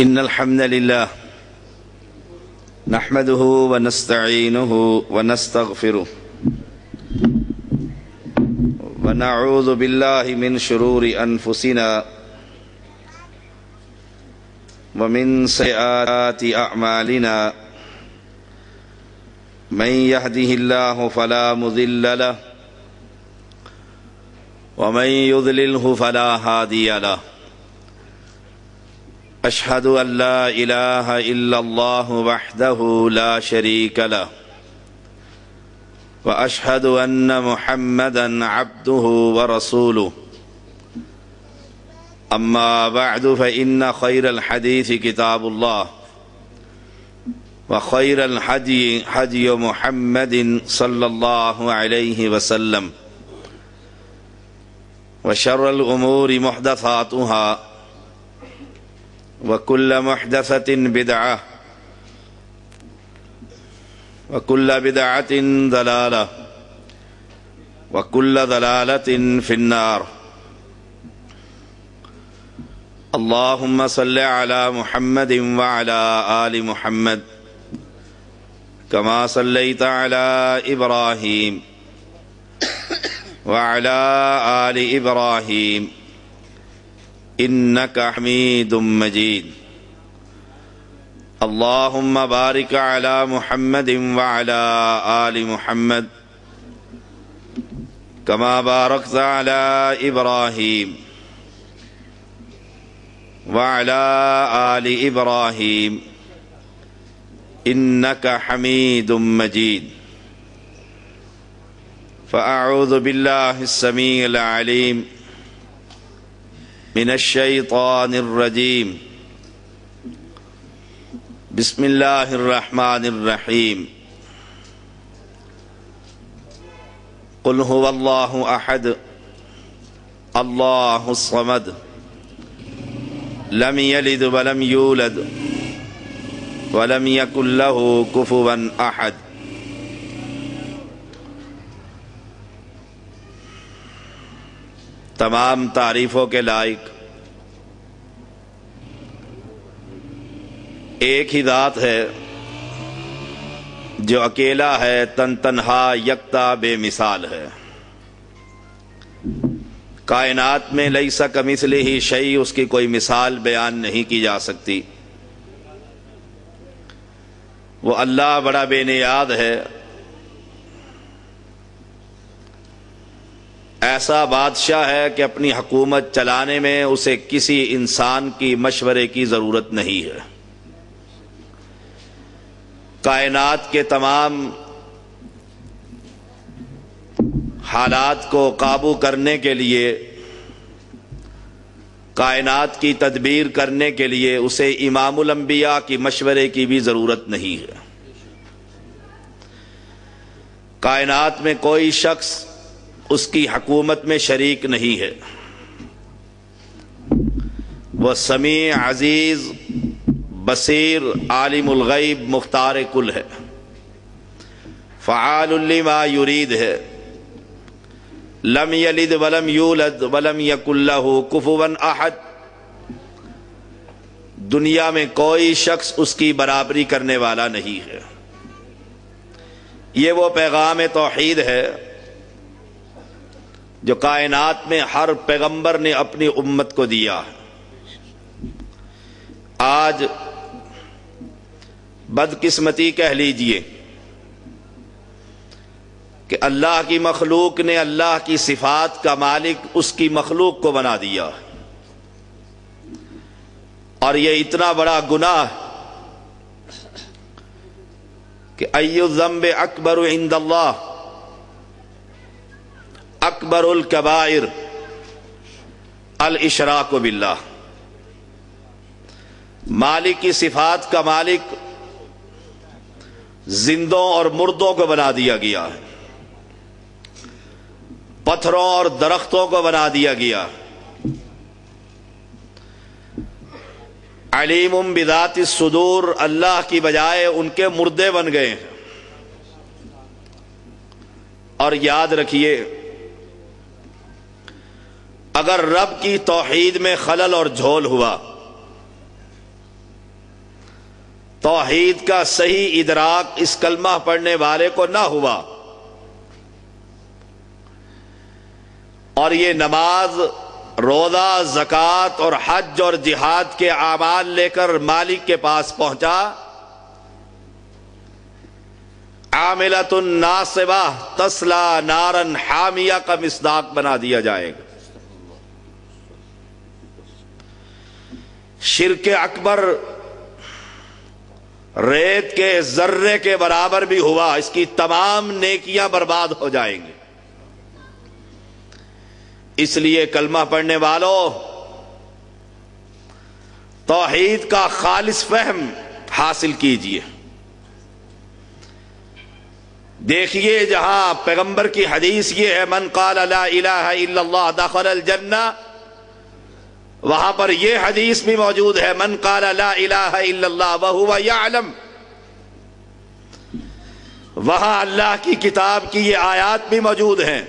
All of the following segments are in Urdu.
إن الحمد لله نحمده ونستعينه ونستغفره ونعوذ بالله من شرور أنفسنا ومن سيئات أعمالنا من يهده الله فلا مضل له ومن يضلله فلا هادي له أشهد أن لا إله إلا الله وحده لا شريك له وأشهد أن محمدا عبده ورسوله أما بعد فإن خير الحديث كتاب الله وخير الهدي هدي محمد صلى الله عليه وسلم وشر الأمور محدثاتها وكل محدثة بدعة وكل بدعة ضلالة وكل ضلالة في النار. اللهم صل على محمد وعلى آل محمد كما صليت على إبراهيم وعلى آل إبراهيم إنك حميد مجيد. اللهم بارك على محمد وعلى آل محمد كما باركت على إبراهيم وعلى آل إبراهيم إنك حميد مجيد. فأعوذ بالله السميع العليم من الشيطان الرجيم. بسم الله الرحمن الرحيم. قل هو الله أحد الله الصمد لم يلد ولم يولد ولم يكن له كفوا أحد. تمام تعریفوں کے لائق ایک ہی ذات ہے جو اکیلا ہے، تن تنہا، یکتا، بے مثال ہے. کائنات میں لیس کمثلہ شیء، اس کی کوئی مثال بیان نہیں کی جا سکتی. وہ اللہ بڑا بے نیاز ہے، ایسا بادشاہ ہے کہ اپنی حکومت چلانے میں اسے کسی انسان کی مشورے کی ضرورت نہیں ہے. کائنات کے تمام حالات کو قابو کرنے کے لیے، کائنات کی تدبیر کرنے کے لیے اسے امام الانبیاء کی مشورے کی بھی ضرورت نہیں ہے. کائنات میں کوئی شخص اس کی حکومت میں شریک نہیں ہے. وہ سمیع، عزیز، بصیر، عالم الغیب، مختار کل ہے، فعال لما یرید ہے. لم یلد ولم یولد ولم یکن لہ کفوا احد. دنیا میں کوئی شخص اس کی برابری کرنے والا نہیں ہے. یہ وہ پیغام توحید ہے جو کائنات میں ہر پیغمبر نے اپنی امت کو دیا ہے. آج بدقسمتی کہہ لیجئے کہ اللہ کی مخلوق نے اللہ کی صفات کا مالک اس کی مخلوق کو بنا دیا، اور یہ اتنا بڑا گناہ کہ ای الذنب اکبر عند اللہ اکبر الکبائر الاشراک باللہ. مالک کی صفات کا مالک زندوں اور مردوں کو بنا دیا گیا ہے، پتھروں اور درختوں کو بنا دیا گیا. علیم بذات الصدور، اللہ کی بجائے ان کے مردے بن گئے ہیں. اور یاد رکھیے، اگر رب کی توحید میں خلل اور جھول ہوا توحید کا صحیح ادراک اس کلمہ پڑھنے والے کو نہ ہوا، اور یہ نماز، روزہ، زکوٰۃ اور حج اور جہاد کے اعمال لے کر مالک کے پاس پہنچا، عاملۃ ناصبہ تصلی نارا حامیہ کا مصداق بنا دیا جائے گا۔ شرک اکبر ریت کے ذرے کے برابر بھی ہوا، اس کی تمام نیکیاں برباد ہو جائیں گی۔ اس لیے کلمہ پڑھنے والوں، توحید کا خالص فہم حاصل کیجئے۔ دیکھیے جہاں پیغمبر کی حدیث یہ ہے من قال لا الہ الا اللہ دخل الجنہ، وہاں پر یہ حدیث بھی موجود ہے من قال لا الہ الا اللہ وہو یعلم، وہاں اللہ کی کتاب کی یہ آیات بھی موجود ہیں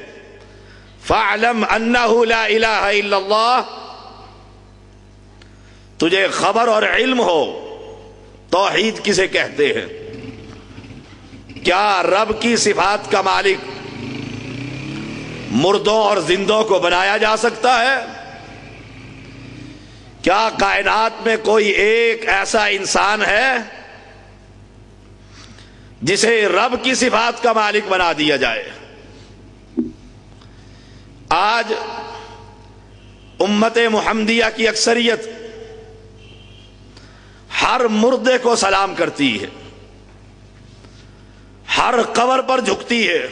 فَاعْلَمْ أَنَّهُ لَا إِلَهَ إِلَّا اللَّهِ، تجھے خبر اور علم ہو توحید کسے کہتے ہیں۔ کیا رب کی صفات کا مالک مردوں اور زندوں کو بنایا جا سکتا ہے؟ کیا کائنات میں کوئی ایک ایسا انسان ہے جسے رب کی صفات کا مالک بنا دیا جائے؟ آج امت محمدیہ کی اکثریت ہر مردے کو سلام کرتی ہے، ہر قبر پر جھکتی ہے۔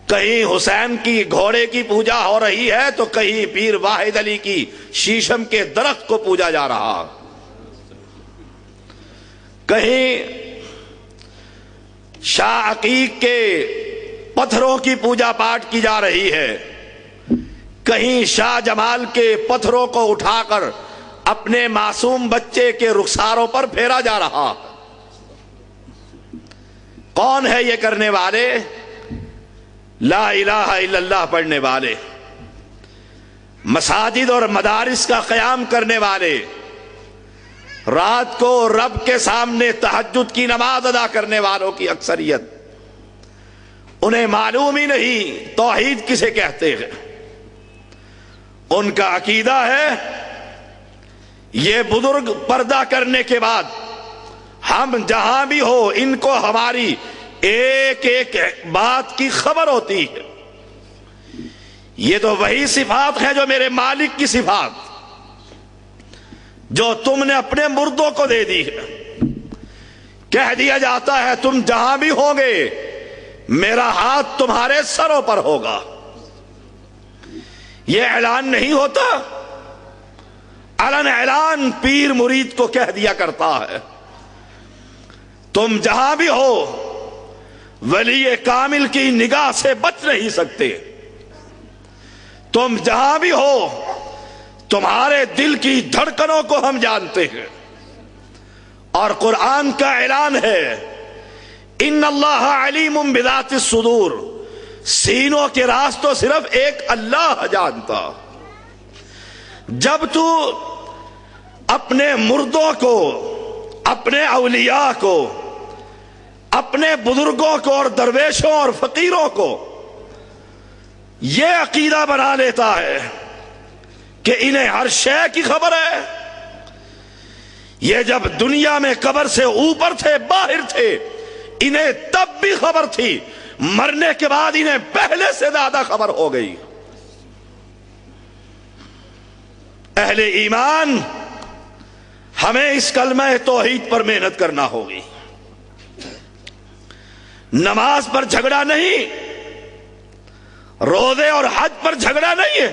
کہیں حسین کی گھوڑے کی پوجا ہو رہی ہے تو کہیں پیر واحد علی کی شیشم کے درخت کو پوجا جا رہا، کہیں شاہ عقیق کے پتھروں کی پوجا پاٹ کی جا رہی ہے، کہیں شاہ جمال کے پتھروں کو اٹھا کر اپنے معصوم بچے کے رخساروں پر پھیرا جا رہا۔ کون ہے یہ کرنے والے؟ لا الہ الا اللہ پڑھنے والے، مساجد اور مدارس کا قیام کرنے والے، رات کو رب کے سامنے تہجد کی نماز ادا کرنے والوں کی اکثریت۔ انہیں معلوم ہی نہیں توحید کسے کہتے ہیں۔ ان کا عقیدہ ہے یہ بزرگ پردہ کرنے کے بعد ہم جہاں بھی ہو ان کو ہماری ایک ایک بات کی خبر ہوتی ہے۔ یہ تو وہی صفات ہے جو میرے مالک کی صفات، جو تم نے اپنے مردوں کو دے دی ہے۔ کہہ دیا جاتا ہے تم جہاں بھی ہوں گے میرا ہاتھ تمہارے سروں پر ہوگا۔ یہ اعلان نہیں ہوتا، علن اعلان پیر مرید کو کہہ دیا کرتا ہے تم جہاں بھی ہو ولی کامل کی نگاہ سے بچ نہیں سکتے، تم جہاں بھی ہو تمہارے دل کی دھڑکنوں کو ہم جانتے ہیں۔ اور قرآن کا اعلان ہے ان اللہ علیم بذات الصدور، سینوں کے راز تو صرف ایک اللہ جانتا۔ جب تو اپنے مردوں کو، اپنے اولیاء کو، اپنے بزرگوں کو اور درویشوں اور فقیروں کو یہ عقیدہ بنا لیتا ہے کہ انہیں ہر شے کی خبر ہے، یہ جب دنیا میں قبر سے اوپر تھے، باہر تھے، انہیں تب بھی خبر تھی، مرنے کے بعد انہیں پہلے سے زیادہ خبر ہو گئی۔ اہل ایمان، ہمیں اس کلمہ توحید پر محنت کرنا ہوگی۔ نماز پر جھگڑا نہیں، روزے اور حج پر جھگڑا نہیں ہے،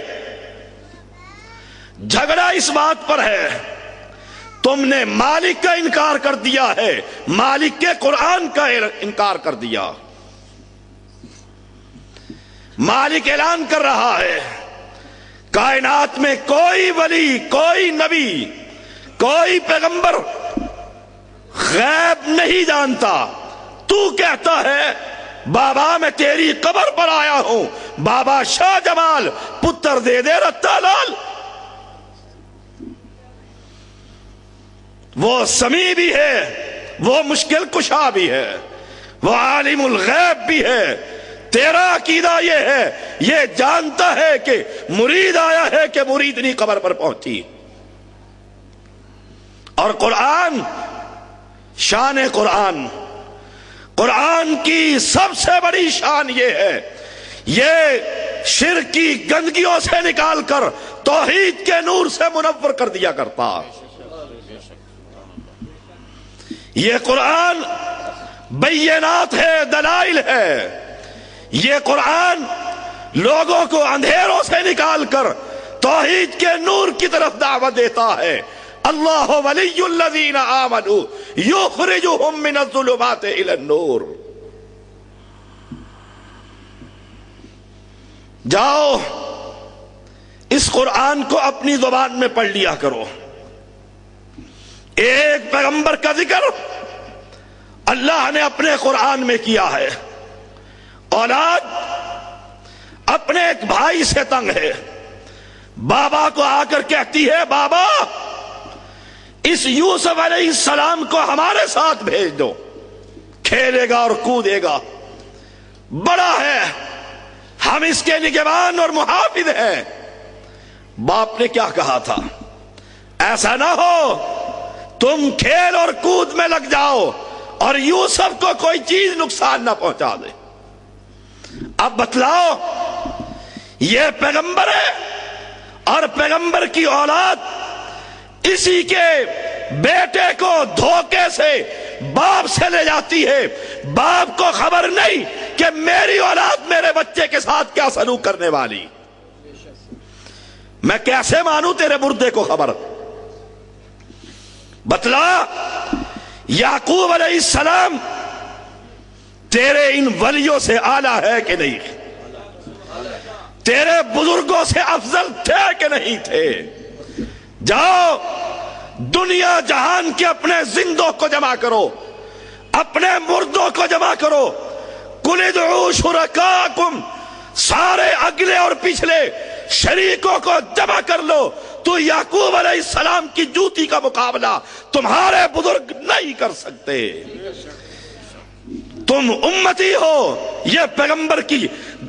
جھگڑا اس بات پر ہے تم نے مالک کا انکار کر دیا ہے، مالک کے قرآن کا انکار کر دیا۔ مالک اعلان کر رہا ہے کائنات میں کوئی ولی، کوئی نبی، کوئی پیغمبر غیب نہیں جانتا۔ تو کہتا ہے بابا میں تیری قبر پر آیا ہوں، بابا شاہ جمال پتر دے دے رتا لال۔ وہ سمیع بھی ہے، وہ مشکل کشا بھی ہے، وہ عالم الغیب بھی ہے۔ تیرا عقیدہ یہ ہے، یہ جانتا ہے کہ مرید آیا ہے کہ مریدنی قبر پر پہنچی۔ اور قرآن، شان قرآن، قرآن کی سب سے بڑی شان یہ ہے، یہ شرک کی گندگیوں سے نکال کر توحید کے نور سے منور کر دیا کرتا۔ یہ قرآن بینات ہے، دلائل ہے۔ یہ قرآن لوگوں کو اندھیروں سے نکال کر توحید کے نور کی طرف دعوت دیتا ہے۔ اللہ ولی الذین آمنوا یخرجہم من الظلمات الی النور۔ جاؤ اس قرآن کو اپنی زبان میں پڑھ لیا کرو۔ ایک پیغمبر کا ذکر اللہ نے اپنے قرآن میں کیا ہے۔ اولاد اپنے ایک بھائی سے تنگ ہے، بابا کو آ کر کہتی ہے بابا اس یوسف علیہ السلام کو ہمارے ساتھ بھیج دو، کھیلے گا اور کودے گا، بڑا ہے، ہم اس کے نگہبان اور محافظ ہیں۔ باپ نے کیا کہا تھا؟ ایسا نہ ہو تم کھیل اور کود میں لگ جاؤ اور یوسف کو کوئی چیز نقصان نہ پہنچا دے۔ اب بتلاؤ، یہ پیغمبر ہے اور پیغمبر کی اولاد اسی کے بیٹے کو دھوکے سے باپ سے لے جاتی ہے۔ باپ کو خبر نہیں کہ میری اولاد میرے بچے کے ساتھ کیا سلوک کرنے والی۔ میں کیسے مانوں تیرے مردے کو خبر؟ بتلا یعقوب علیہ السلام تیرے ان ولیوں سے اعلیٰ ہے کہ نہیں؟ تیرے بزرگوں سے افضل تھے کہ نہیں تھے؟ جاؤ دنیا جہان کے اپنے زندوں کو جمع کرو، اپنے مردوں کو جمع کرو۔ قل ادعوا شرکاکم، سارے اگلے اور پچھلے شریکوں کو جمع کر لو، تو یعقوب علیہ السلام کی جوتی کا مقابلہ تمہارے بزرگ نہیں کر سکتے۔ تم امتی ہو، یہ پیغمبر کی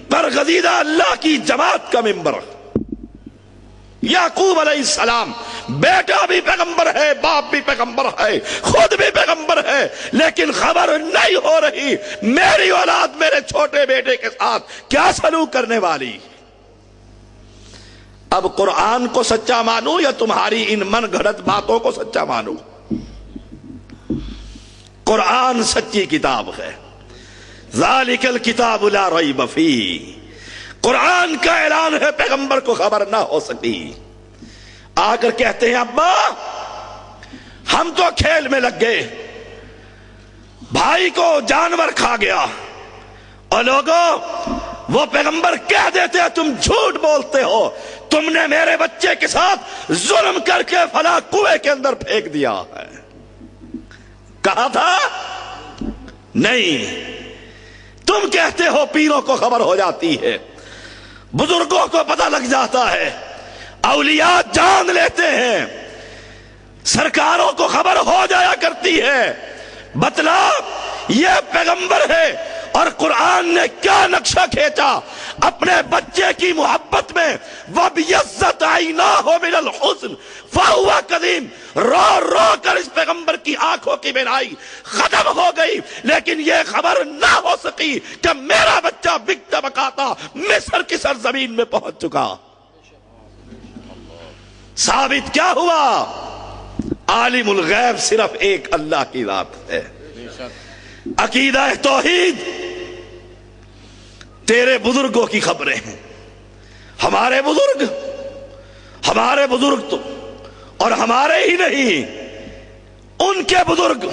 برگزیدہ اللہ کی جماعت کا ممبر۔ یعقوب علیہ السلام بیٹا بھی پیغمبر ہے، باپ بھی پیغمبر ہے، خود بھی پیغمبر ہے، لیکن خبر نہیں ہو رہی میری اولاد میرے چھوٹے بیٹے کے ساتھ کیا سلوک کرنے والی۔ اب قرآن کو سچا مانو یا تمہاری ان من گھڑت باتوں کو سچا مانو؟ قرآن سچی کتاب ہے۔ ذالک الکتاب لا ریب فیہ، قرآن کا اعلان ہے، پیغمبر کو خبر نہ ہو سکی۔ آ کر کہتے ہیں ابا ہم تو کھیل میں لگ گئے، بھائی کو جانور کھا گیا، اور لوگوں وہ پیغمبر کہہ دیتے ہیں تم جھوٹ بولتے ہو، تم نے میرے بچے کے ساتھ ظلم کر کے فلاں کنویں کے اندر پھینک دیا ہے۔ کہا تھا نہیں، تم کہتے ہو پیروں کو خبر ہو جاتی ہے، بزرگوں کو پتہ لگ جاتا ہے، اولیاء جان لیتے ہیں، سرکاروں کو خبر ہو جایا کرتی ہے۔ بتلا یہ پیغمبر ہے اور قرآن نے کیا نقشہ کھینچا اپنے بچے کی محبت میں، وَبِيَضَّتْ عَيْنَاهُ مِنَ الْحُزْنِ فَهُوَ كَظِيمٌ، رو رو کر اس پیغمبر کی آنکھوں کی بینائی ختم ہو گئی، لیکن یہ خبر نہ ہو سکی کہ میرا بچہ بکتا بکاتا مصر کی سرزمین میں پہنچ چکا۔ ثابت کیا ہوا؟ عالم الغیب صرف ایک اللہ کی ذات ہے۔ عقیدہ توحید تیرے بزرگوں کی خبریں ہیں، ہمارے بزرگ تو اور ہمارے ہی نہیں، ان کے بزرگ۔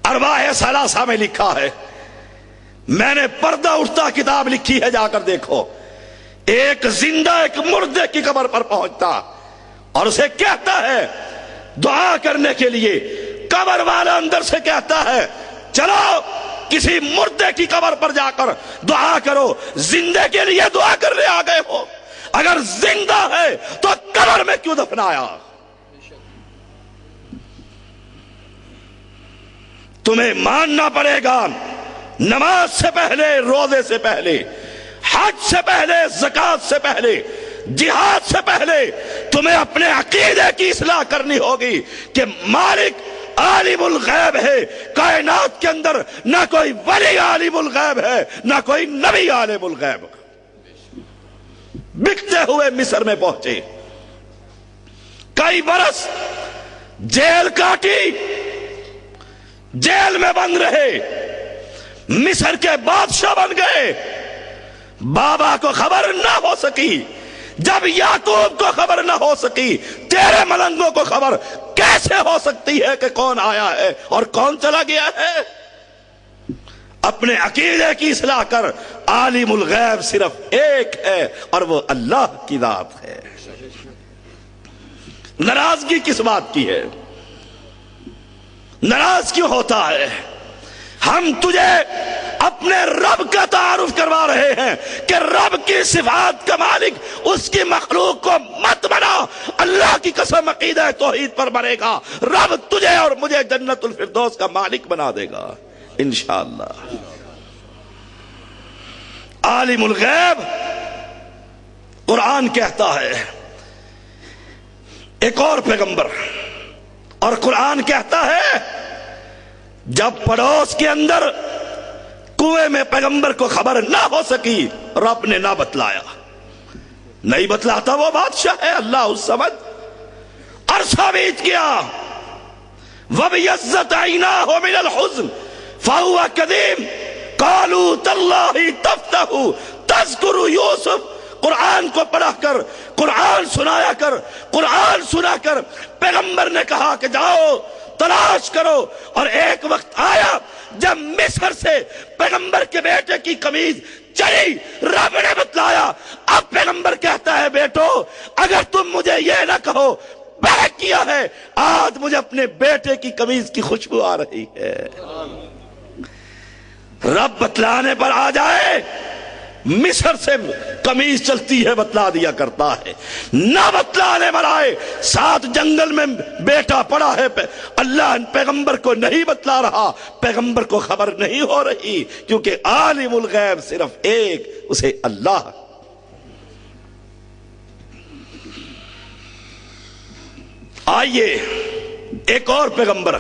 ارواح ثلاثہ میں لکھا ہے، میں نے پردہ اٹھتا کتاب لکھی ہے، جا کر دیکھو، ایک زندہ ایک مردے کی قبر پر پہنچتا اور اسے کہتا ہے دعا کرنے کے لیے، قبر والا اندر سے کہتا ہے چلو کسی مردے کی قبر پر جا کر دعا کرو، زندے کے لیے دعا کرنے آ گئے ہو، اگر زندہ ہے تو قبر میں کیوں دفنایا؟ تمہیں ماننا پڑے گا نماز سے پہلے، روزے سے پہلے، حج سے پہلے، زکوٰۃ سے پہلے، جہاد سے پہلے تمہیں اپنے عقیدے کی اصلاح کرنی ہوگی کہ مالک عالم الغیب ہے۔ کائنات کے اندر نہ کوئی ولی عالم الغیب ہے، نہ کوئی نبی عالم الغیب۔ بکتے ہوئے مصر میں پہنچے، کئی برس جیل کاٹی، جیل میں بند رہے، مصر کے بادشاہ بن گئے۔ بابا کو خبر نہ ہو سکی، جب یعقوب کو خبر نہ ہو سکی، تیرے ملنگوں کو خبر کیسے ہو سکتی ہے کہ کون آیا ہے اور کون چلا گیا ہے؟ اپنے عقیدے کی اصلاح کر، عالم الغیب صرف ایک ہے اور وہ اللہ کی ذات ہے۔ ناراضگی کس بات کی ہے؟ ناراض کیوں ہوتا ہے؟ ہم تجھے اپنے رب کا تعارف کروا رہے ہیں کہ رب کی صفات کا مالک اس کی مخلوق کو مت بنا۔ اللہ کی قسم عقیدہ توحید پر بنے گا، رب تجھے اور مجھے جنت الفردوس کا مالک بنا دے گا انشاءاللہ۔ عالم الغیب قرآن کہتا ہے، ایک اور پیغمبر، اور قرآن کہتا ہے جب پڑوس کے اندر کنویں میں پیغمبر کو خبر نہ ہو سکی، رب نے نہ بتلایا، نہیں بتلاتا وہ بادشاہ ہے اللہ الصمد۔ عرصہ بیت گیا، وَبِيَضَّتْ عَيْنَاهُ مِنَ الْحُزْنِ فَهُوَ كَظِيمٌ قَالُوا تَاللَّهِ تَفْتَحُ تَذْكُرُ يُوسُف۔ قرآن کو پڑھا کر، قرآن سنایا کر، قرآن سنا کر پیغمبر نے کہا کہ جاؤ تلاش کرو، اور ایک وقت آیا جب مصر سے پیغمبر کے بیٹے کی قمیض چلی، رب نے بتلایا۔ اب پیغمبر کہتا ہے بیٹو اگر تم مجھے یہ نہ کہو بیک کیا ہے، آج مجھے اپنے بیٹے کی قمیض کی خوشبو آ رہی ہے۔ رب بتلانے پر آ جائے، مصر سے قمیض چلتی ہے بتلا دیا کرتا ہے، نہ بتلانے پر آئے، ساتھ جنگل میں بیٹا پڑا ہے، اللہ پیغمبر کو نہیں بتلا رہا، پیغمبر کو خبر نہیں ہو رہی، کیونکہ عالم الغیب صرف ایک، اسے اللہ۔ آئیے ایک اور پیغمبر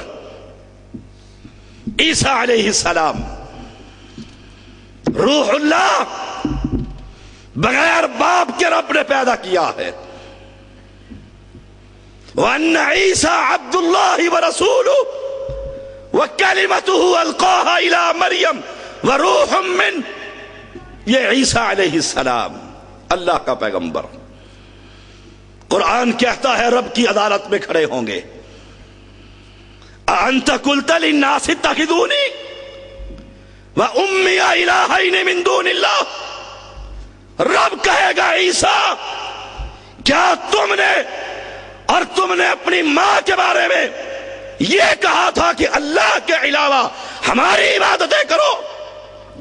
عیسیٰ علیہ السلام، روح اللہ، بغیر باپ کے رب نے پیدا کیا ہے۔ وَأَنَّ عِيسَىٰ عَبْدُ اللَّهِ وَرَسُولُهُ وَكَلِمَتُهُ أَلْقَاهَا إِلَىٰ مَرْيَمَ وَرُوحٌ مِّنْهُ۔ یہ عیسیٰ علیہ السلام اللہ کا پیغمبر، قرآن کہتا ہے رب کی عدالت میں کھڑے ہوں گے، أَأَنْتَ قُلْتَ لِلنَّاسِ اتَّخِذُونِي وَأُمِّيَ إِلَٰهَيْنِ مِن دُونِ اللَّهِ۔ رب کہے گا عیسیٰ کیا تم نے اور تم نے اپنی ماں کے بارے میں یہ کہا تھا کہ اللہ کے علاوہ ہماری عبادتیں کرو؟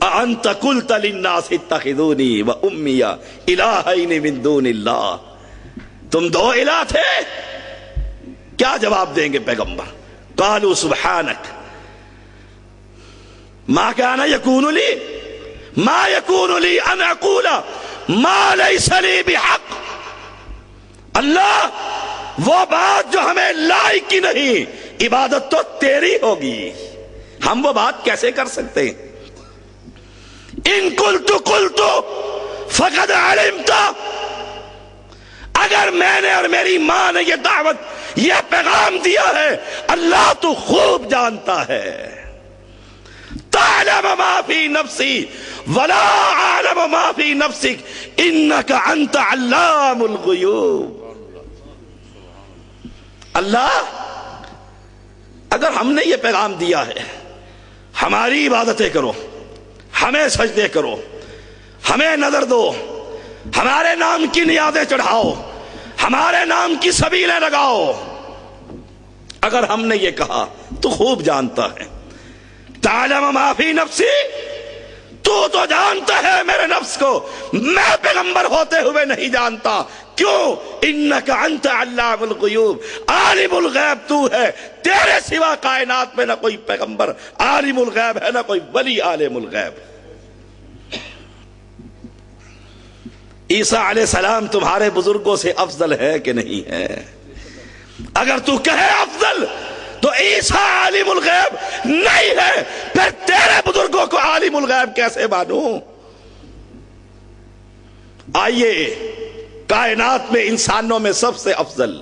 أَأَنْتَ قُلْتَ لِلنَّاسِ اتَّخِذُونِي وَأُمِّيَ إِلَٰهَيْنِ مِن دُونِ اللَّهِ۔ تم دو الہ تھے، کیا جواب دیں گے پیغمبر؟ قالوا سبحانک ما كان يكون لي ما يكون لي ان اقول ما ليس لي بحق۔ اللہ وہ بات جو ہمیں لائق کی نہیں، عبادت تو تیری ہوگی، ہم وہ بات کیسے کر سکتے ہیں؟ ان قلت فقد علمت، اگر میں نے اور میری ماں نے یہ دعوت، یہ پیغام دیا ہے، اللہ تو خوب جانتا ہے۔ تعلم ما فی نفسی ولا اعلم ما فی نفسک انک انت علام الغیوب۔ اللہ اگر ہم نے یہ پیغام دیا ہے ہماری عبادتیں کرو، ہمیں سجدے کرو، ہمیں نظر دو، ہمارے نام کی نیازیں چڑھاؤ، ہمارے نام کی سبیلیں لگاؤ، اگر ہم نے یہ کہا تو خوب جانتا ہے۔ تعلم ما فی نفسی، تو جانتا ہے میرے نفس کو، میں پیغمبر ہوتے ہوئے نہیں جانتا۔ کیوں؟ انک انت علام الغیوب، عالم الغیب تو ہے، تیرے سوا کائنات میں نہ کوئی پیغمبر عالم الغیب ہے، نہ کوئی ولی عالم الغیب۔ عیسیٰ علیہ السلام تمہارے بزرگوں سے افضل ہے کہ نہیں ہے؟ اگر تو کہے افضل تو عیسیٰ عالم الغیب نہیں ہے، پھر تیرے بزرگوں کو عالم الغیب کیسے مانوں؟ آئیے، کائنات میں انسانوں میں سب سے افضل،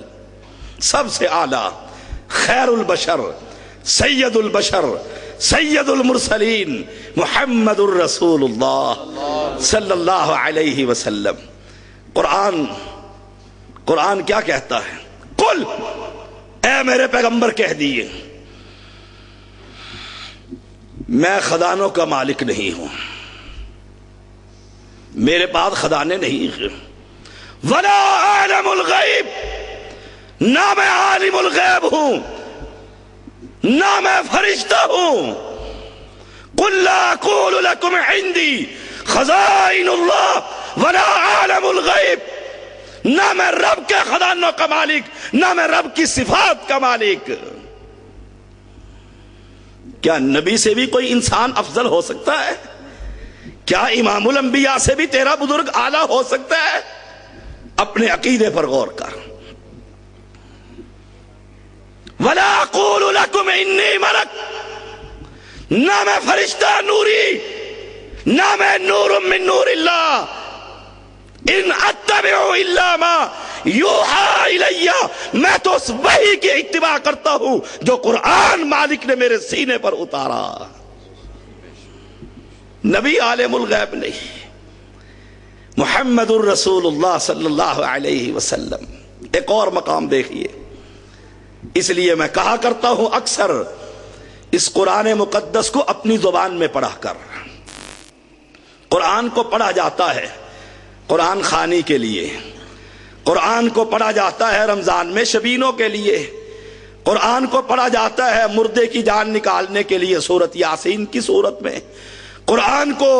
سب سے اعلیٰ، خیر البشر، سید البشر، سید المرسلین، محمد الرسول اللہ صلی اللہ علیہ وسلم۔ قرآن کیا کہتا ہے؟ قل، اے میرے پیغمبر کہہ دیے، میں خزانوں کا مالک نہیں ہوں، میرے پاس خزانے نہیں ہیں، ولا عالم الغیب، نہ میں عالم الغیب ہوں، نہ میں فرشتہ ہوں۔ قل لا اقول لکم عندی خزائن اللہ ولا عالم الغیب، نہ میں رب کے خزانوں کا مالک، نہ میں رب کی صفات کا مالک۔ کیا نبی سے بھی کوئی انسان افضل ہو سکتا ہے؟ کیا امام الانبیاء سے بھی تیرا بزرگ اعلیٰ ہو سکتا ہے؟ اپنے عقیدے پر غور کر۔ وَلَا أَقُولُ لَكُمْ إِنِّي مَلَكٌ، نہ میں فرشتہ نوری، نہ میں نور من نور اللہ، ان اتبع الا ما یوحی الی، میں تو اس وحی کی اتباع کرتا ہوں جو قرآن مالک نے میرے سینے پر اتارا۔ نبی عالم الغیب نہیں، محمد الرسول اللہ صلی اللہ علیہ وسلم۔ ایک اور مقام دیکھیے، اس لیے میں کہا کرتا ہوں اکثر، اس قرآن مقدس کو اپنی زبان میں پڑھا کر۔ قرآن کو پڑھا جاتا ہے قرآن خوانی کے لیے، قرآن کو پڑھا جاتا ہے رمضان میں شبینوں کے لیے، قرآن کو پڑھا جاتا ہے مردے کی جان نکالنے کے لیے سورت یاسین کی صورت میں، قرآن کو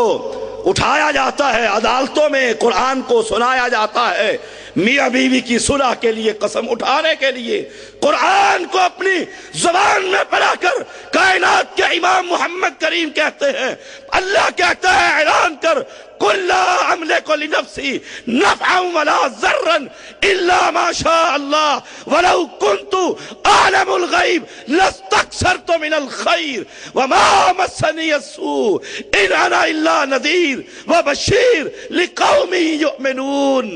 اٹھایا جاتا ہے عدالتوں میں، قرآن کو سنایا جاتا ہے میاں بیوی کی صلح کے لیے، قسم اٹھانے کے لیے۔ قرآن کو اپنی زبان میں پڑھا کر کائنات کے امام محمد کریم کہتے ہیں، اللہ کہتا ہے اعلان کر، قل لا املک لنفسی نفعا ولا ضرا الا ما شاء اللہ ولو کنت اعلم الغیب لاستکثرت من الخیر وما مسنی السوء ان انا الا نذیر وبشیر لقوم یؤمنون۔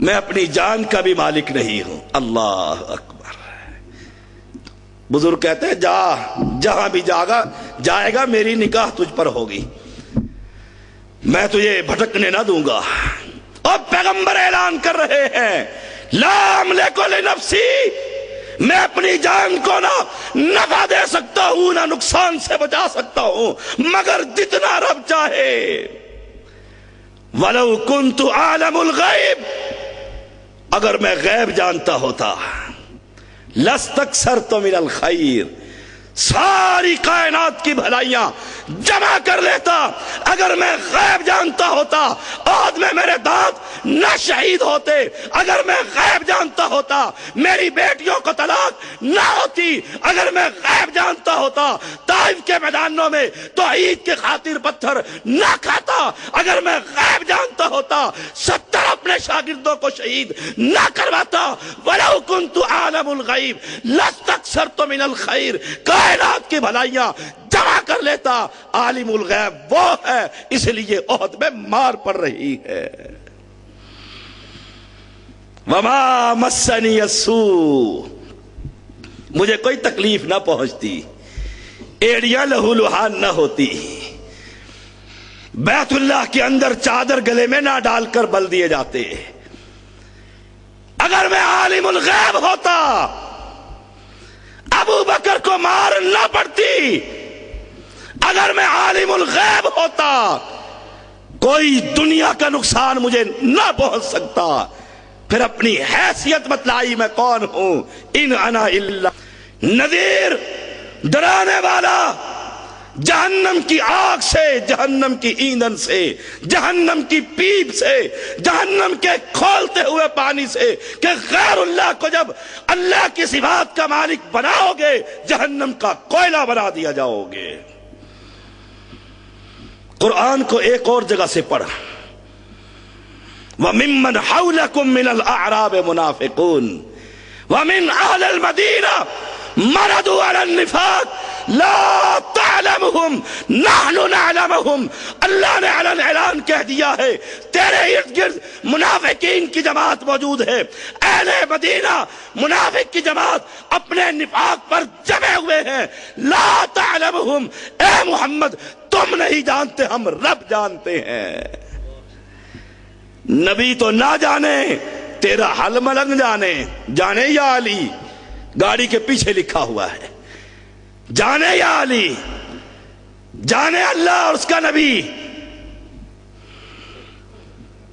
میں اپنی جان کا بھی مالک نہیں ہوں۔ اللہ اکبر۔ بزرگ کہتے ہیں جہاں بھی جائے گا میری نگاہ تجھ پر ہوگی، میں تجھے بھٹکنے نہ دوں گا۔ اور پیغمبر اعلان کر رہے ہیں، لا املک لنفسی، میں اپنی جان کو نہ نفع دے سکتا ہوں نہ نقصان سے بچا سکتا ہوں مگر جتنا رب چاہے۔ وَلَوْ كُنْتُ عَالَمُ الْغَيْبِ، اگر میں غیب جانتا ہوتا، لَاسْتَكْثَرْتُ مِنَ الْخَيْرِ، ساری کائنات کی بھلائیاں جمع کر لیتا۔ اگر میں غیب جانتا ہوتا عہد میں میرے دانت نہ شہید ہوتے، اگر میں غیب جانتا ہوتا میری بیٹیوں کو طلاق نہ ہوتی، اگر میں غیب جانتا ہوتا طائف کے میدانوں میں توحید کے خاطر پتھر نہ کھاتا، اگر میں غیب جانتا ہوتا 70 اپنے شاگردوں کو شہید نہ کرواتا۔ وَلَوْ كُنْتُ عَالَمُ الْغَيْبِ لَاسْتَكْثَرْتُ مِنَ الْخَيْرِ، کائنات کی بھلائیاں جمع کر لیتا۔ عالم الغیب وہ ہے، اس لیے احد میں مار پڑ رہی ہے۔ وما مسنی السوء، مجھے کوئی تکلیف نہ پہنچتی، ایڑیاں لہو لہان نہ ہوتی، بیت اللہ کے اندر چادر گلے میں نہ ڈال کر بل دیے جاتے۔ اگر میں عالم الغیب ہوتا ابو بکر کو مار نہ پڑتی، اگر میں عالم الغیب ہوتا کوئی دنیا کا نقصان مجھے نہ پہنچ سکتا۔ پھر اپنی حیثیت بتلائی میں کون ہوں، ان انا الا نذیر ڈرانے والا جہنم کی آگ سے، جہنم کی ایندھن سے، جہنم کی پیپ سے، جہنم کے کھولتے ہوئے پانی سے، کہ غیر اللہ کو جب اللہ کی صفات کا مالک بناؤ گے جہنم کا کوئلہ بنا دیا جاؤ گے۔ قرآن کو ایک اور جگہ سے پڑھا، وَمِمَّنْ حَوْلَكُمْ مِنَ الْأَعْرَابِ مُنَافِقُونَ وَمِنْ أَهْلِ الْمَدِينَةِ مَرَضُوا عَلَى النِّفَاقِ لَا تَعْلَمُهُمْ نَحْنُ نَعْلَمُهُمْ۔ اللہ نے علن اعلان کہہ دیا ہے تیرے ارد گرد منافقین کی جماعت موجود ہے، اہل مدینہ منافق کی جماعت اپنے نفاق پر جمے ہوئے ہیں۔ لا تعلمهم، اے محمد تم نہیں جانتے، ہم رب جانتے ہیں۔ نبی تو نہ جانے، تیرا حل ملنگ جانے، جانے یا علی، گاڑی کے پیچھے لکھا ہوا ہے، جانے یا علی، جانے اللہ اور اس کا نبی۔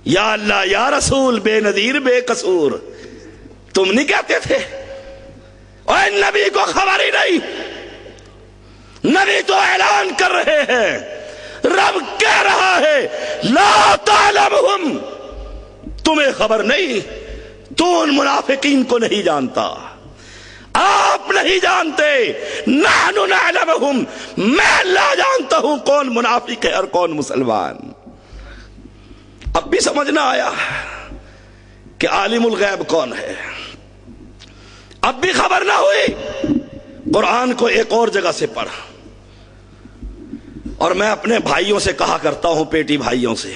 یا اللہ یا رسول بے نظیر بے قصور، تم نہیں کہتے تھے؟ اور نبی کو خبر ہی نہیں، نبی تو اعلان کر رہے ہیں، رب کہہ رہا ہے لا تعلمہم، تمہیں خبر نہیں، تو ان منافقین کو نہیں جانتا، آپ نہیں جانتے، نحن نعلمہم، میں اللہ جانتا ہوں کون منافق ہے اور کون مسلمان۔ اب بھی سمجھ نہ آیا کہ عالم الغیب کون ہے؟ اب بھی خبر نہ ہوئی؟ قرآن کو ایک اور جگہ سے پڑھا، اور میں اپنے بھائیوں سے کہا کرتا ہوں، پیٹی بھائیوں سے،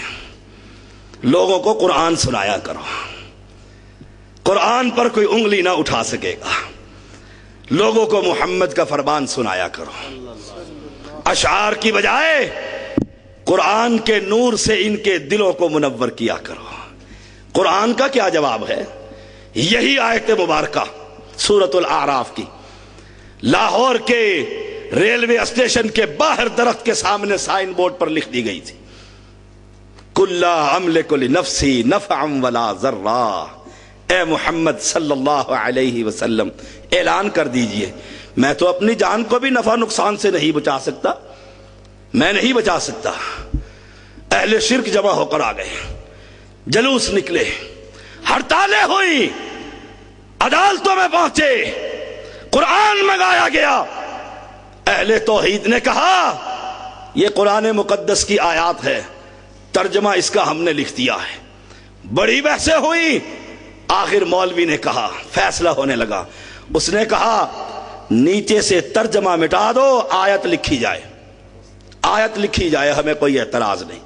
لوگوں کو قرآن سنایا کرو، قرآن پر کوئی انگلی نہ اٹھا سکے گا، لوگوں کو محمد کا فرمان سنایا کرو، اشعار کی بجائے قرآن کے نور سے ان کے دلوں کو منور کیا کرو۔ قرآن کا کیا جواب ہے؟ یہی آیت مبارکہ سورۃ الاعراف کی، لاہور کے ریلوے اسٹیشن کے باہر درخت کے سامنے سائن بورڈ پر لکھ دی گئی تھی، قُلْ لَا أَمْلِكُ لِنَفْسِي نَفْعًا وَلَا ضَرًّا۔ اے محمد صلی اللہ علیہ وسلم اعلان کر دیجئے، میں تو اپنی جان کو بھی نفع نقصان سے نہیں بچا سکتا، میں نہیں بچا سکتا۔ اہل شرک جمع ہو کر آ گئے، جلوس نکلے، ہڑتالیں ہوئی، عدالتوں میں پہنچے، قرآن منگایا گیا۔ اہل توحید نے کہا یہ قرآن مقدس کی آیات ہے، ترجمہ اس کا ہم نے لکھ دیا ہے۔ بڑی بحثیں ہوئی، آخر مولوی نے کہا، فیصلہ ہونے لگا، اس نے کہا نیچے سے ترجمہ مٹا دو، آیت لکھی جائے، آیت لکھی جائے، ہمیں کوئی اعتراض نہیں۔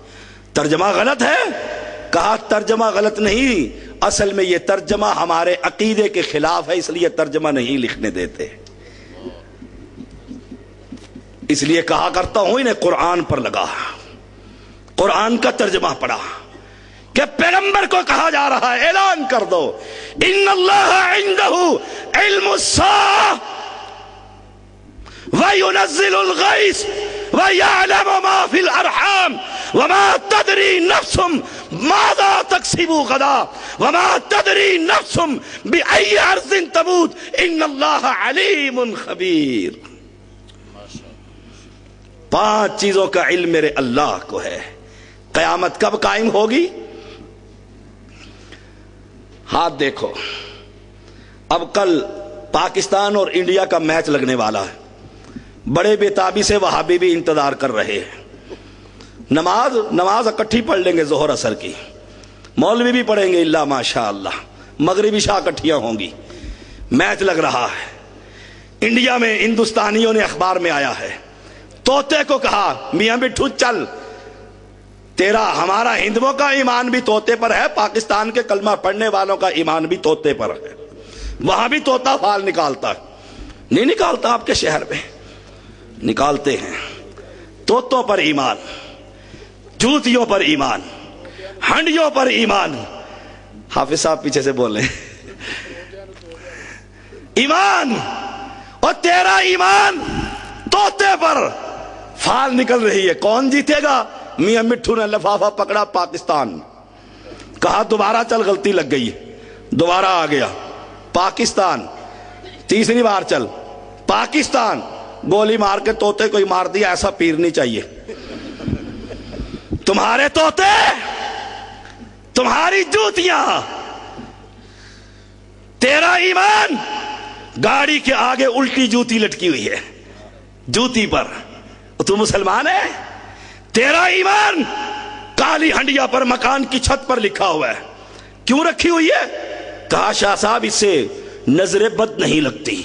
ترجمہ غلط ہے؟ کہا ترجمہ غلط نہیں، اصل میں یہ ترجمہ ہمارے عقیدے کے خلاف ہے، اس لیے ترجمہ نہیں لکھنے دیتے، اس لیے کہا کرتا ہوں انہیں قرآن پر لگا، قرآن کا ترجمہ پڑھا کہ پیغمبر کو کہا جا رہا ہے اعلان کر دو، ان اللہ عنده علم الساعہ وینزل الغیث ویعلم ما فی الارحام وما تدری نفس ماذا تکسب غدا وما تدری نفس بأی ارض تموت ان اللہ علیم خبیر۔ 5 چیزوں کا علم میرے اللہ کو ہے۔ قیامت کب قائم ہوگی؟ ہاتھ دیکھو، اب کل پاکستان اور انڈیا کا میچ لگنے والا ہے، بڑے بےتابی سے وہابی بھی انتظار کر رہے ہیں۔ نماز اکٹھی پڑھ لیں گے ظہر اثر کی، مولوی بھی پڑھیں گے اللہ ماشاء اللہ، مغربی عشاء اکٹھیاں ہوں گی، میچ لگ رہا ہے۔ انڈیا میں ہندوستانیوں نے اخبار میں آیا ہے، طوطے کو کہا میاں بٹھو چل، تیرا ہمارا ہندوؤں کا ایمان بھی طوطے پر ہے، پاکستان کے کلمہ پڑھنے والوں کا ایمان بھی طوطے پر ہے، وہاں بھی طوطا پھال نکالتا ہے، نہیں نکالتا؟ آپ کے شہر میں نکالتے ہیں۔ طوطوں پر ایمان، جوتیوں پر ایمان، ہنڈیوں پر ایمان۔ حافظ صاحب پیچھے سے بول رہے ہیں، ایمان، اور تیرا ایمان طوطے پر پھال نکل رہی ہے، کون جیتے گا؟ میاں مٹھو نے لفافہ پکڑا، پاکستان، کہا دوبارہ چل، غلطی لگ گئی، دوبارہ آ گیا، پاکستان، تیسری بار چل، پاکستان، گولی مار کے طوطے کوئی مار دیا، ایسا پیر نہیں چاہیے. تمہارے طوطے، تمہاری جوتیاں، تیرا ایمان گاڑی کے آگے الٹی جوتی لٹکی ہوئی ہے جوتی پر. تو مسلمان ہے؟ تیرا ایمان کالی ہنڈیا پر مکان کی چھت پر لکھا ہوا ہے. کیوں رکھی ہوئی ہے؟ کہا شاہ صاحب اس سے نظر بد نہیں لگتی.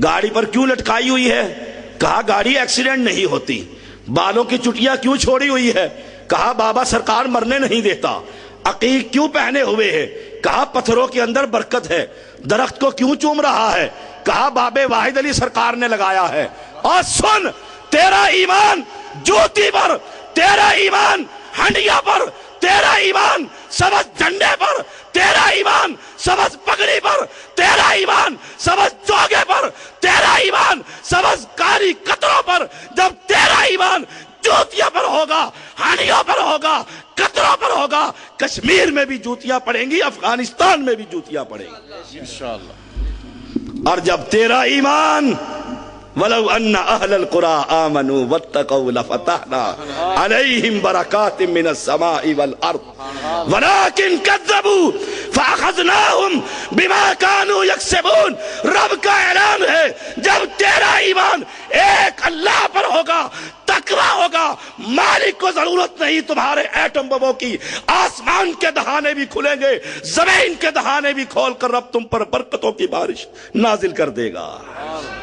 گاڑی پر کیوں لٹکائی ہوئی ہے؟ کہا گاڑی ایکسیڈنٹ نہیں ہوتی. بالوں کی چٹیاں کیوں چھوڑی ہوئی ہے؟ کہا بابا سرکار مرنے نہیں دیتا. عقیق کیوں پہنے ہوئے ہے؟ کہا پتھروں کے اندر برکت ہے. درخت کو کیوں چوم رہا ہے؟ کہا بابے واحد علی سرکار نے لگایا ہے. اور سن، تیرا ایمان جوتی پر، تیرا ایمان ہنڈیا پر، تیرا ایمان سبز جھنڈے پر، تیرا ایمان سبز پگڑی پر، تیرا ایمان سبز چوگے پر، تیرا ایمان سبز کاری قطروں پر. جب تیرا ایمان جوتیاں پر ہوگا، ہانڈیوں پر ہوگا، قطروں پر ہوگا، کشمیر میں بھی جوتیاں پڑیں گی، افغانستان میں بھی جوتیاں پڑیں گی انشاءاللہ. اور جب تیرا ایمان وَلَوْ أَنَّ أَهْلَ الْقُرَىٰ آمَنُوا وَاتَّقَوْا لَفَتَحْنَا عَلَيْهِمْ بَرَكَاتٍ مِّنَ السَّمَاءِ وَالْأَرْضِ وَلَٰكِنْ كَذَّبُوا فَأَخَذْنَاهُمْ بِمَا كَانُوا يَكْسِبُونَ. رب کا اعلان ہے جب تیرا ایمان ایک اللہ پر ہوگا، تقویٰ ہوگا، مالک کو ضرورت نہیں تمہارے ایٹم بموں کی، آسمان کے دہانے بھی کھلیں گے، زمین کے دہانے بھی کھول کر رب تم پر برکتوں کی بارش نازل کر دے گا.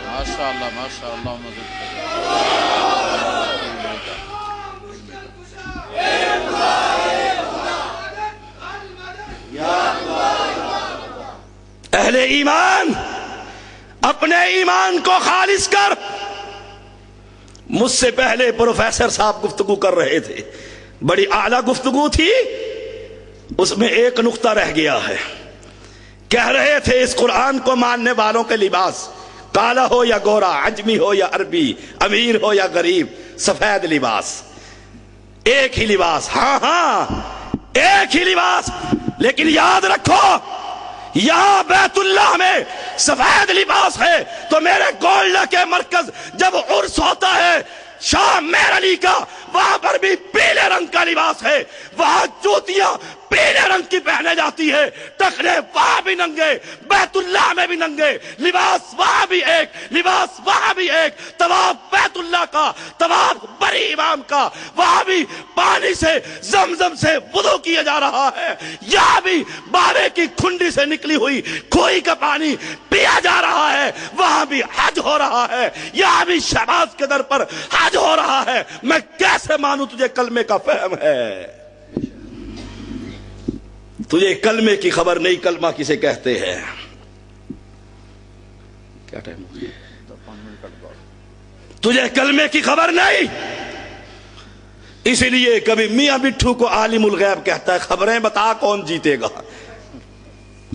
ماشاءاللہ ماشاءاللہ. اہل ایمان اپنے ایمان کو خالص کر. مجھ سے پہلے پروفیسر صاحب گفتگو کر رہے تھے، بڑی اعلیٰ گفتگو تھی، اس میں ایک نقطہ رہ گیا ہے. کہہ رہے تھے اس قرآن کو ماننے والوں کے لباس کالا ہو یا گورا، عجمی ہو یا عربی، امیر ہو یا غریب، سفید لباس، ایک ہی لباس. ہاں ہاں ایک ہی لباس، لیکن یاد رکھو یہاں بیت اللہ میں سفید لباس ہے تو میرے گولڈا کے مرکز جب عرس ہوتا ہے شاہ میر علی کا، وہاں پر بھی پیلے رنگ کا لباس ہے. وہاں جوتیاں پیلے رنگ کی پہنے جاتی ہے، ٹخنے وہاں بھی ننگے، بیت اللہ میں بھی ننگے، لباس وہاں بھی ایک، لباس وہاں بھی ایک. طواف بیت اللہ کا، طواف بڑی امام کا، وہاں بھی پانی سے زمزم سے وضو کیا جا رہا ہے، یہاں بھی بابے کی کھنڈی سے نکلی ہوئی کھوئی کا پانی پیا جا رہا ہے، وہاں بھی حج ہو رہا ہے، یہاں بھی شہباز کے در پر حج ہو رہا ہے. میں کیسے مانوں تجھے کلمے کا فہم ہے؟ تجھے کلمے کی خبر نہیں، کلمہ کسے کہتے ہیں. کیا ٹائم ہو گیا؟ تجھے کلمے کی خبر نہیں، اسی لیے کبھی میاں بٹھو کو عالم الغیب کہتا ہے، خبریں بتا کون جیتے گا.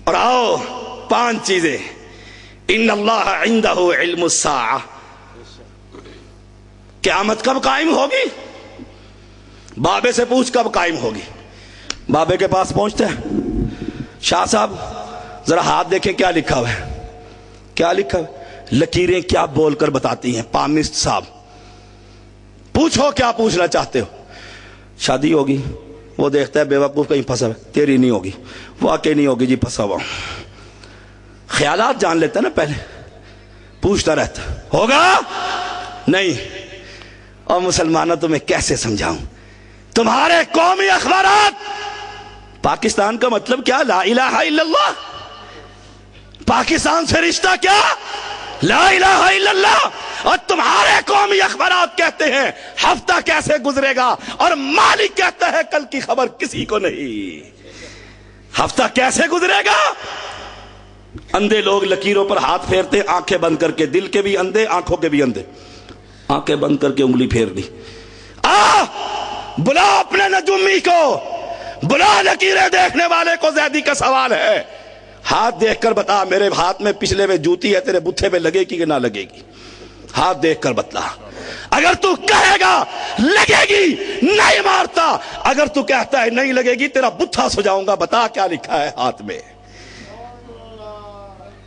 اور آؤ 5 چیزیں. ان اللہ عندہ علم الساعہ، قیامت کب قائم ہوگی؟ بابے سے پوچھ کب قائم ہوگی. بابے کے پاس پہنچتے ہیں، شاہ صاحب ذرا ہاتھ دیکھیں کیا لکھا ہوا ہے. کیا لکھا ہوا ہے؟ لکیریں کیا بول کر بتاتی ہیں. پامسٹ صاحب پوچھو کیا پوچھنا چاہتے ہو. شادی ہوگی؟ وہ دیکھتا ہے بیوقوف کہیں پھنسا ہے. تیری نہیں ہوگی. واقعی نہیں ہوگی جی، پھنسا ہوا. خیالات جان لیتا ہے نا، پہلے پوچھتا رہتا ہوگا نہیں. اور مسلمانوں تمہیں کیسے سمجھاؤں، تمہارے قومی اخبارات پاکستان کا مطلب کیا؟ لا الہ الا اللہ. پاکستان سے رشتہ کیا؟ لا الہ الا اللہ. اور تمہارے قومی اخبارات کہتے ہیں ہفتہ کیسے گزرے گا، اور مالک کہتا ہے کل کی خبر کسی کو نہیں. ہفتہ کیسے گزرے گا؟ اندھے لوگ لکیروں پر ہاتھ پھیرتے ہیں آنکھیں بند کر کے. دل کے بھی اندھے، آنکھوں کے بھی اندھے. آنکھیں بند کر کے انگلی پھیر دی. بلا اپنے نجومی کو، بلا لکیریں دیکھنے والے کو. زیدی کا سوال ہے، ہاتھ دیکھ کر بتا میرے ہاتھ میں پچھلے میں جوتی ہے، تیرے بتھے پہ لگے گی کہ نہ لگے گی؟ ہاتھ دیکھ کر بتلا. اگر تو کہے گا لگے گی نہیں مارتا، اگر تو کہتا ہے نہیں لگے گی تیرا بتھا سجاؤں گا. بتا کیا لکھا ہے ہاتھ میں.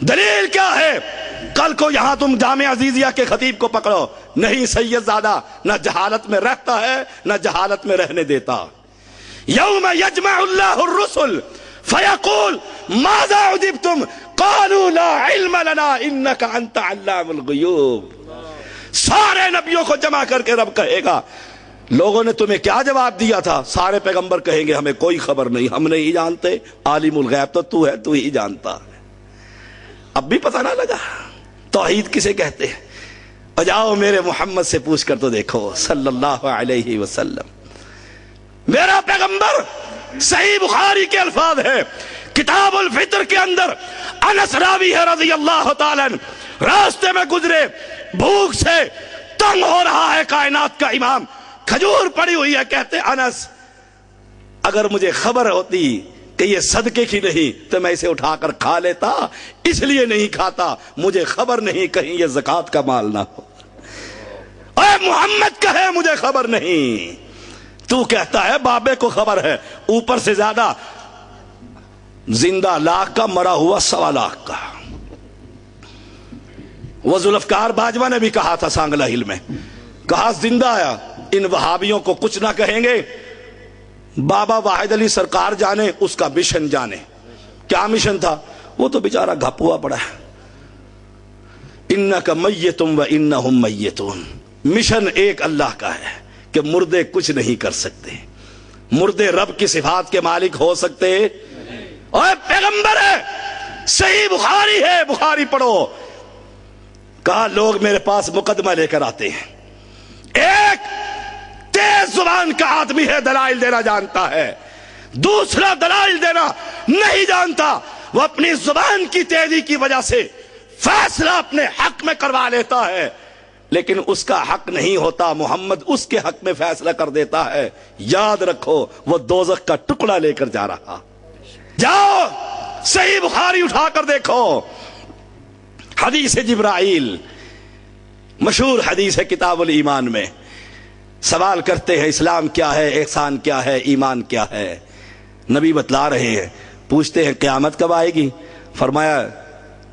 دلیل کیا ہے؟ کل کو یہاں تم جامعہ عزیزیہ کے خطیب کو پکڑو، نہیں سید زادہ نہ جہالت میں رہتا ہے نہ جہالت میں رہنے دیتا۔ یوم یجمع اللہ الرسل فیقول ماذا عجبتم قالوا لا علم لنا انک انت علام الغیوب۔ سارے نبیوں کو جمع کر کے رب کہے گا لوگوں نے تمہیں کیا جواب دیا تھا؟ سارے پیغمبر کہیں گے ہمیں کوئی خبر نہیں، ہم نہیں جانتے، عالم الغیب تو تو ہے، تو ہی جانتا ہے۔ اب بھی پتہ نہ لگا توحید کسے کہتے ہیں؟ اور جاؤ میرے محمد سے پوچھ کر تو دیکھو صلی اللہ علیہ وسلم۔ میرا پیغمبر، صحیح بخاری کے الفاظ ہے، کتاب الفطر کے اندر انس راوی ہے رضی اللہ تعالیٰ عنہ، راستے میں گزرے، بھوک سے تنگ ہو رہا ہے کائنات کا امام، کھجور پڑی ہوئی ہے، کہتے انس اگر مجھے خبر ہوتی کہ یہ صدقے کی نہیں تو میں اسے اٹھا کر کھا لیتا، اس لیے نہیں کھاتا، مجھے خبر نہیں کہیں یہ زکوٰۃ کا مال نہ ہو۔ اے محمد کہے مجھے خبر نہیں، تو کہتا ہے بابے کو خبر ہے، اوپر سے زیادہ زندہ لاکھ کا، مرا ہوا 1.25 لاکھ کا۔ وہ ذوالفقار باجوہ نے بھی کہا تھا سانگلہ ہل میں، کہا زندہ آیا ان وہابیوں کو کچھ نہ کہیں گے، بابا واحد علی سرکار جانے اس کا مشن جانے۔ کیا مشن تھا؟ وہ تو بیچارہ گھپ ہوا پڑا ہے، انک میتم و انہم میتون۔ مشن ایک اللہ کا ہے کہ مردے کچھ نہیں کر سکتے، مردے رب کی صفات کے مالک ہو سکتے؟ اور پیغمبر ہے، صحیح بخاری ہے، بخاری پڑھو۔ کہا لوگ میرے پاس مقدمہ لے کر آتے ہیں، ایک تیز زبان کا آدمی ہے، دلائل دینا جانتا ہے، دوسرا دلائل دینا نہیں جانتا، وہ اپنی زبان کی تیزی کی وجہ سے فیصلہ اپنے حق میں کروا لیتا ہے، لیکن اس کا حق نہیں ہوتا، محمد اس کے حق میں فیصلہ کر دیتا ہے۔ یاد رکھو وہ دوزخ کا ٹکڑا لے کر جا رہا۔ جاؤ صحیح بخاری اٹھا کر دیکھو، حدیث جبرائیل، مشہور حدیث ہے کتاب الایمان میں، سوال کرتے ہیں اسلام کیا ہے، احسان کیا ہے، ایمان کیا ہے؟ نبی بتلا رہے ہیں، پوچھتے ہیں قیامت کب آئے گی؟ فرمایا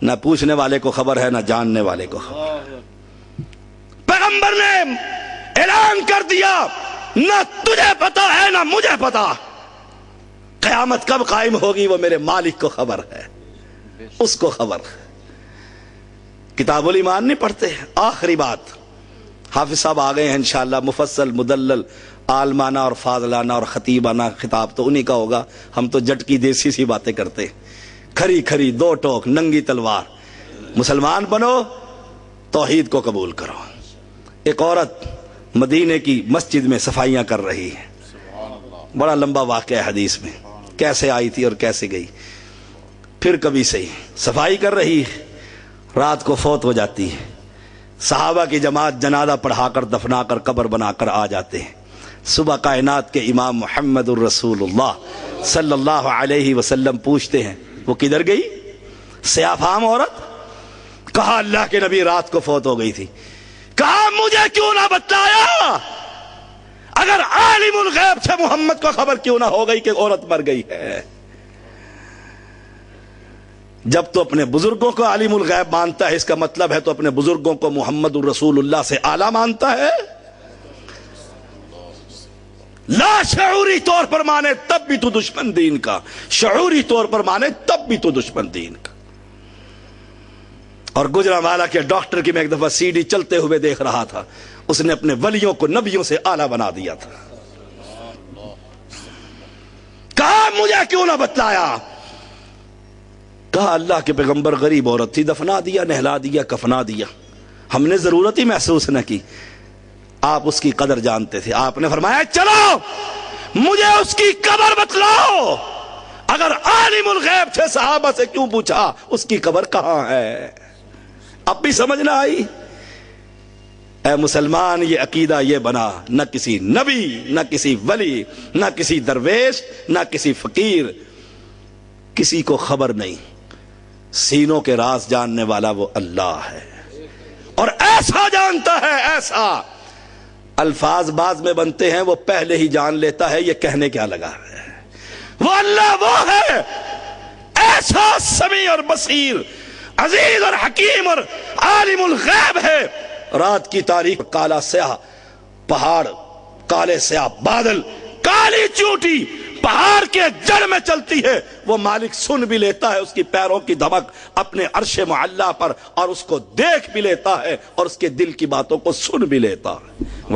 نہ پوچھنے والے کو خبر ہے نہ جاننے والے کو خبر۔ پیغمبر نے اعلان کر دیا نہ تجھے پتا ہے نہ مجھے پتا، قیامت کب قائم ہوگی وہ میرے مالک کو خبر ہے، اس کو خبر ہے۔ کتاب الایمان نہیں پڑھتے؟ آخری بات، حافظ صاحب آ گئے ہیں انشاءاللہ، مفصل مدلل عالمانہ اور فاضلانہ اور خطیبانہ خطاب تو انہی کا ہوگا، ہم تو جٹ کی دیسی سی باتیں کرتے ہیں، کھری کھری دو ٹوک ننگی تلوار، مسلمان بنو توحید کو قبول کرو۔ ایک عورت مدینے کی مسجد میں صفائیاں کر رہی ہے، بڑا لمبا واقعہ ہے حدیث میں، کیسے آئی تھی اور کیسے گئی، پھر کبھی صحیح صفائی کر رہی ہے، رات کو فوت ہو جاتی ہے، صحابہ کی جماعت جنازہ پڑھا کر دفنا کر قبر بنا کر آ جاتے ہیں، صبح کائنات کے امام محمد الرسول اللہ صلی اللہ علیہ وسلم پوچھتے ہیں وہ کدھر گئی؟ سیاہ فام عورت؟ کہا اللہ کے نبی رات کو فوت ہو گئی تھی۔ کہا مجھے کیوں نہ بتلایا؟ اگر عالم الغیب سے محمد کو خبر کیوں نہ ہو گئی کہ عورت مر گئی ہے؟ جب تو اپنے بزرگوں کو عالم الغیب مانتا ہے، اس کا مطلب ہے تو اپنے بزرگوں کو محمد الرسول اللہ سے اعلیٰ مانتا ہے۔ لا شعوری طور پر مانے تب بھی تو دشمن دین کا، شعوری طور پر مانے تب بھی تو دشمن دین کا۔ اور گجرانوالہ کے ڈاکٹر کی میں ایک دفعہ سی ڈی چلتے ہوئے دیکھ رہا تھا، اس نے اپنے ولیوں کو نبیوں سے اعلیٰ بنا دیا تھا۔ کہا مجھے کیوں نہ بتلایا؟ کہا اللہ کے پیغمبر غریب عورت تھی، دفنا دیا، نہلا دیا، کفنا دیا، ہم نے ضرورت ہی محسوس نہ کی، آپ اس کی قدر جانتے تھے، آپ نے فرمایا چلو مجھے اس کی قبر بتلاؤ۔ اگر عالم الغیب تھے صحابہ سے کیوں پوچھا اس کی قبر کہاں ہے؟ اب بھی سمجھ نہ آئی؟ اے مسلمان یہ عقیدہ یہ بنا، نہ کسی نبی نہ کسی ولی نہ کسی درویش نہ کسی فقیر، کسی کو خبر نہیں، سینوں کے راز جاننے والا وہ اللہ ہے، اور ایسا جانتا ہے ایسا، الفاظ بعض میں بنتے ہیں وہ پہلے ہی جان لیتا ہے یہ کہنے کیا لگا ہے، وہ اللہ وہ ہے ایسا سمیع اور بصیر، عزیز اور حکیم اور عالم الغیب ہے. رات کی تاریخ، کالا سیاہ پہاڑ، کالے سیاہ بادل، کالی چونٹی پہاڑ کے جڑ میں چلتی ہے. وہ مالک سن بھی لیتا ہے اس کی پیروں کی دھمک اپنے عرش معلی پر، اور اس کو دیکھ بھی لیتا ہے اور اس کے دل کی باتوں کو سن بھی لیتا ہے.